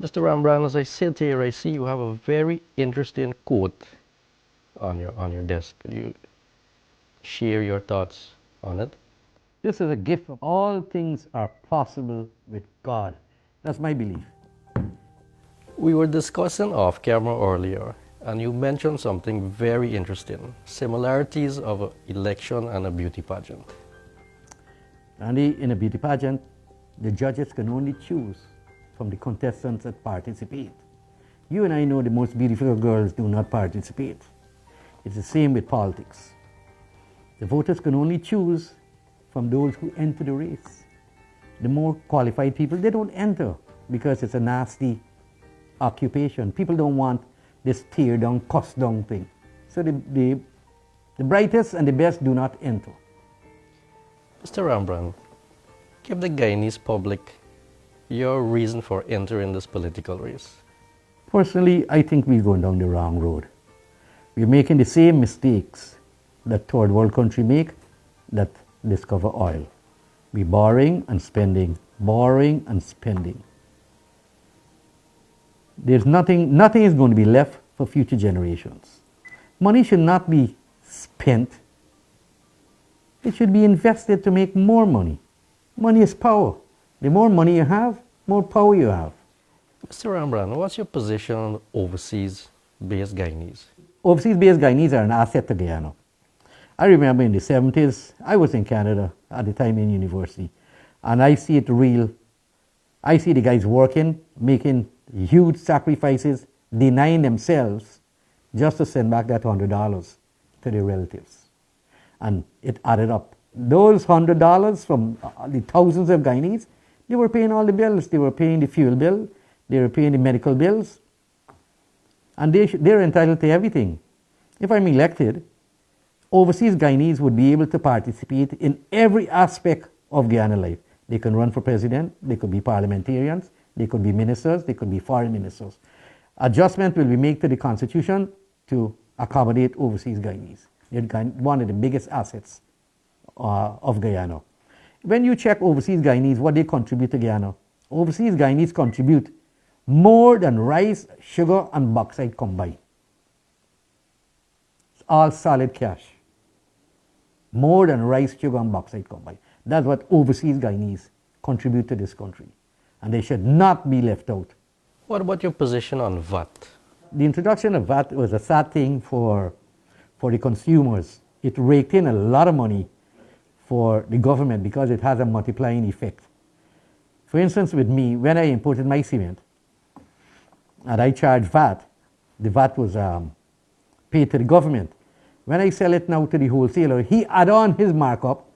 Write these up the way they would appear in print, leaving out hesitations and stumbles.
Mr. Rambarran, as I sit here, I see you have a very interesting quote on your desk. Could you share your thoughts on it? This is a gift of all things are possible with God. That's my belief. We were discussing off camera earlier, and you mentioned something very interesting: similarities of an election and a beauty pageant. And in a beauty pageant, the judges can only choose from the contestants that participate. You and I know the most beautiful girls do not participate. It's the same with politics. The voters can only choose from those who enter the race. The more qualified people, they don't enter because it's a nasty occupation. People don't want this tear down, cuss down thing. So the brightest and the best do not enter. Mr. Rambarran, give the Guyanese public your reason for entering this political race. Personally, I think we're going down the wrong road. We're making the same mistakes that third world countries make that discover oil. We're borrowing and spending, borrowing and spending. There's nothing is going to be left for future generations. Money should not be spent. It should be invested to make more money. Money is power. The more money you have, more power you have. Mr. Rambarran, what's your position on overseas-based Guyanese? Overseas-based Guyanese are an asset to Guyana. I remember in the 70s, I was in Canada at the time in university, and I see it real. I see the guys working, making huge sacrifices, denying themselves just to send back that $100 to their relatives. And it added up. Those $100 from the thousands of Guyanese, they were paying all the bills. They were paying the fuel bill, they were paying the medical bills, and they're entitled to everything. If I'm elected, overseas Guyanese would be able to participate in every aspect of Guyana life. They can run for president, they could be parliamentarians, they could be ministers, they could be foreign ministers. Adjustment will be made to the constitution to accommodate overseas Guyanese. They're one of the biggest assets of Guyana. When you check overseas Guyanese, what they contribute to Guyana, overseas Guyanese contribute more than rice, sugar, and bauxite combined. It's all solid cash. More than rice, sugar, and bauxite combined. That's what overseas Guyanese contribute to this country. And they should not be left out. What about your position on VAT? The introduction of VAT was a sad thing for the consumers. It raked in a lot of money for the government because it has a multiplying effect. For instance, with me, when I imported my cement and I charged VAT, the VAT was paid to the government. When I sell it now to the wholesaler, he add on his markup,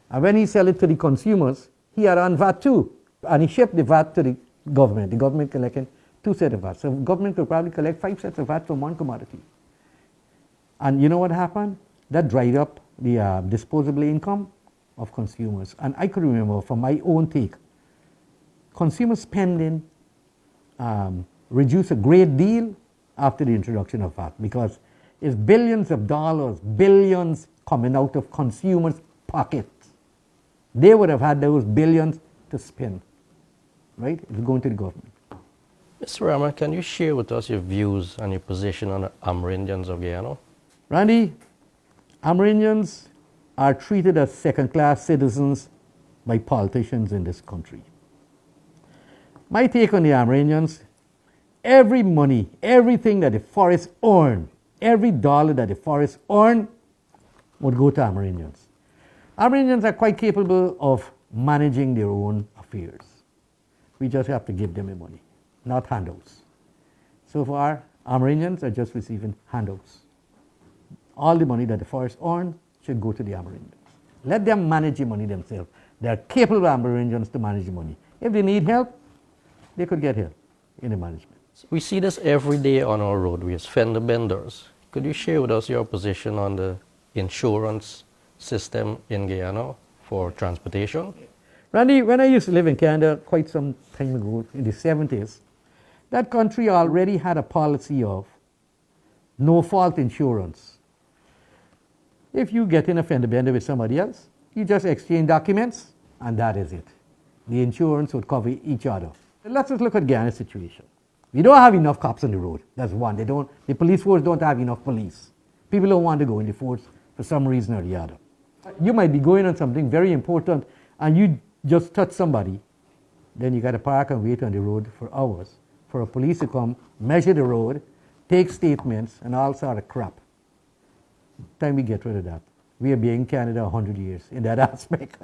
and when he sell it to the consumers, he add on VAT too, and he shipped the VAT to the government. The government collecting 2 sets of VAT. So government could probably collect 5 sets of VAT from one commodity. And you know what happened? That dried up the disposable income of consumers. And I could remember from my own take, consumer spending reduced a great deal after the introduction of VAT because it's billions of dollars, billions coming out of consumers' pockets. They would have had those billions to spend, right? It's going to the government. Mr. Rambarran, can you share with us your views and your position on the Amerindians of Guyana? Randy, Amerindians are treated as second-class citizens by politicians in this country. My take on the Amerindians, every money, everything that the forest earn, every dollar that the forest earn would go to Amerindians. Amerindians are quite capable of managing their own affairs. We just have to give them the money, not handouts. So far, Amerindians are just receiving handouts. All the money that the forest earn should go to the Amerindians. Let them manage the money themselves. They are capable Amerindians to manage the money. If they need help, they could get help in the management. We see this every day on our roadways, fender benders. Could you share with us your position on the insurance system in Guyana for transportation? Randy, when I used to live in Canada quite some time ago, in the 70s, that country already had a policy of no-fault insurance. If you get in a fender bender with somebody else, you just exchange documents, and that is it. The insurance would cover each other. Let's just look at Guyana's situation. We don't have enough cops on the road. That's one. The police force don't have enough police. People don't want to go in the force for some reason or the other. You might be going on something very important and you just touch somebody, then you got to park and wait on the road for hours for a police to come, measure the road, take statements, and all sort of crap. Time we get rid of that. We have been in Canada 100 years in that aspect.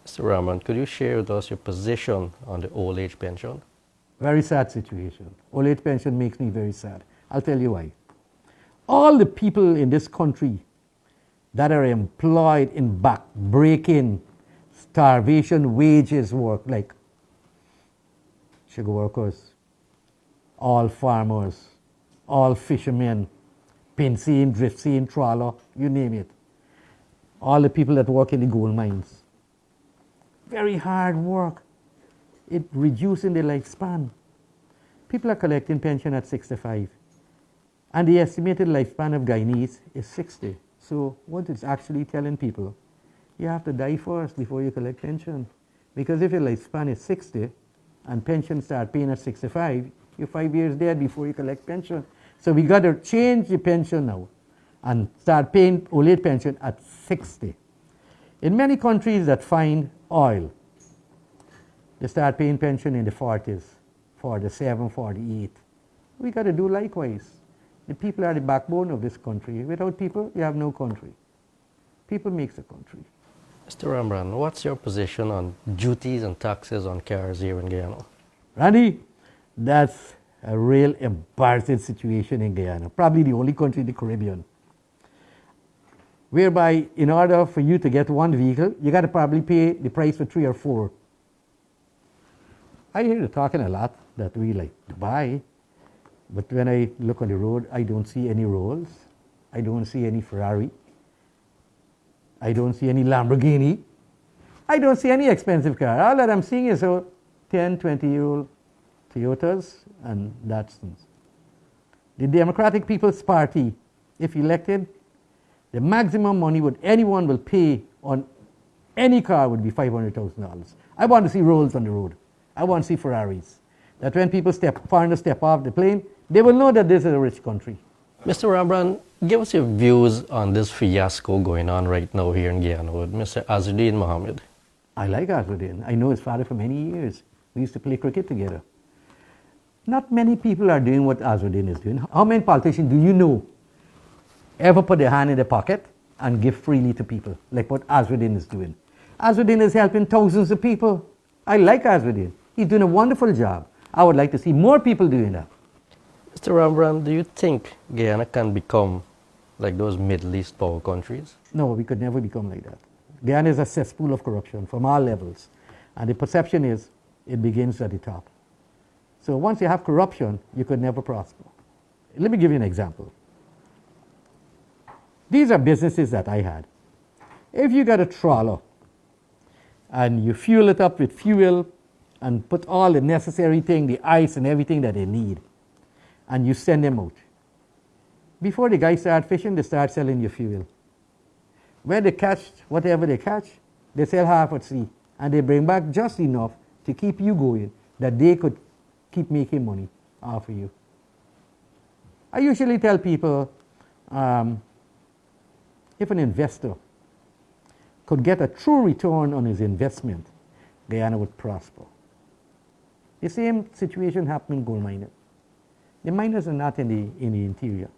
Mr. Rambarran, could you share with us your position on the old age pension? Very sad situation. Old age pension makes me very sad. I'll tell you why. All the people in this country that are employed in back-breaking, starvation wages work, like sugar workers, all farmers, all fishermen, pin seam, drift seam, trawler, you name it. All the people that work in the gold mines. Very hard work. It reducing the lifespan. People are collecting pension at 65. And the estimated lifespan of Guyanese is 60. So what it's actually telling people, you have to die first before you collect pension. Because if your lifespan is 60 and pension start paying at 65, you're 5 years dead before you collect pension. So we got to change the pension now and start paying old age pension at 60. In many countries that find oil, they start paying pension in the 40s, 47, 48. We got to do likewise. The people are the backbone of this country. Without people, you have no country. People makes a country. Mr. Rambarran, what's your position on duties and taxes on cars here in Guyana? Randy, that's a real embarrassing situation in Guyana. Probably the only country in the Caribbean. Whereby, in order for you to get one vehicle, you got to probably pay the price for 3 or 4. I hear you talking a lot that we like to buy, but when I look on the road, I don't see any Rolls. I don't see any Ferrari. I don't see any Lamborghini. I don't see any expensive car. All that I'm seeing is 10, 20-year-old Toyotas and Datsuns. The Democratic People's Party, if elected, the maximum money anyone will pay on any car would be $500,000. I want to see Rolls on the road. I want to see Ferraris. That when foreigners step off the plane, they will know that this is a rich country. Mr. Rambarran, give us your views on this fiasco going on right now here in Guyana with Mr. Azzuddin Mohammed. I like Azzuddin. I know his father for many years. We used to play cricket together. Not many people are doing what Azzuddin is doing. How many politicians do you know ever put their hand in their pocket and give freely to people, like what Azzuddin is doing? Azzuddin is helping thousands of people. I like Azzuddin. He's doing a wonderful job. I would like to see more people doing that. Mr. Rambarran, do you think Guyana can become like those Middle East power countries? No, we could never become like that. Guyana is a cesspool of corruption from all levels. And the perception is it begins at the top. So once you have corruption, you could never prosper. Let me give you an example. These are businesses that I had. If you got a trawler and you fuel it up with fuel and put all the necessary thing, the ice and everything that they need, and you send them out. Before the guys start fishing, they start selling you fuel. When they catch whatever they catch, they sell half at sea, and they bring back just enough to keep you going, that they could keep making money off of you. I usually tell people, if an investor could get a true return on his investment, Guyana would prosper. The same situation happened in gold mining. The miners are not in the interior.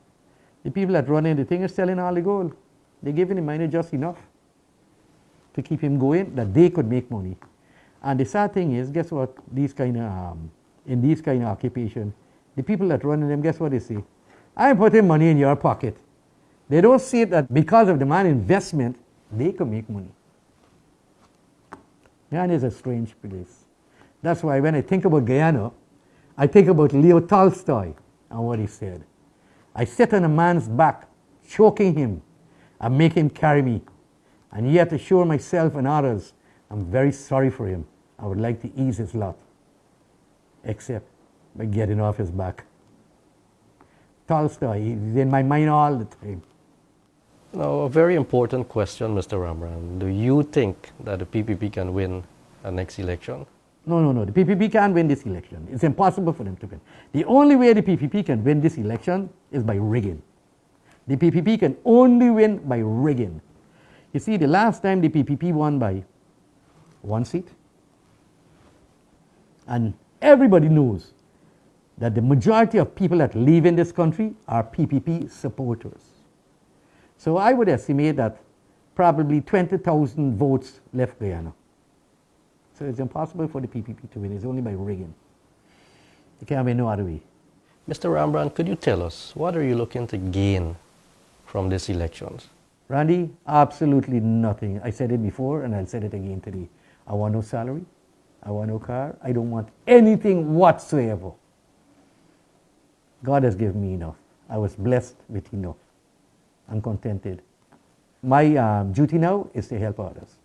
The people that run in the thing are selling all the gold. They're giving the miner just enough to keep him going, that they could make money. And the sad thing is, guess what? In these kind of occupation, the people that run in them, guess what they say? I'm putting money in your pocket. They don't see that because of the man investment, they can make money. Guyana is a strange place. That's why when I think about Guyana, I think about Leo Tolstoy and what he said. I sit on a man's back, choking him and make him carry me. And yet assure myself and others, I'm very sorry for him. I would like to ease his lot, except by getting off his back. Tolstoy, he's in my mind all the time. Now, a very important question, Mr. Rambarran. Do you think that the PPP can win the next election? No. The PPP can't win this election. It's impossible for them to win. The only way the PPP can win this election is by rigging. The PPP can only win by rigging. You see, the last time the PPP won by 1 seat, and everybody knows that the majority of people that live in this country are PPP supporters. So I would estimate that probably 20,000 votes left Guyana. So it's impossible for the PPP to win. It's only by rigging. It can't be no other way. Mr. Rambarran, could you tell us what are you looking to gain from these elections? Randy, absolutely nothing. I said it before and I'll say it again today. I want no salary. I want no car. I don't want anything whatsoever. God has given me enough. I was blessed with enough. I'm contented. My duty now is to help others.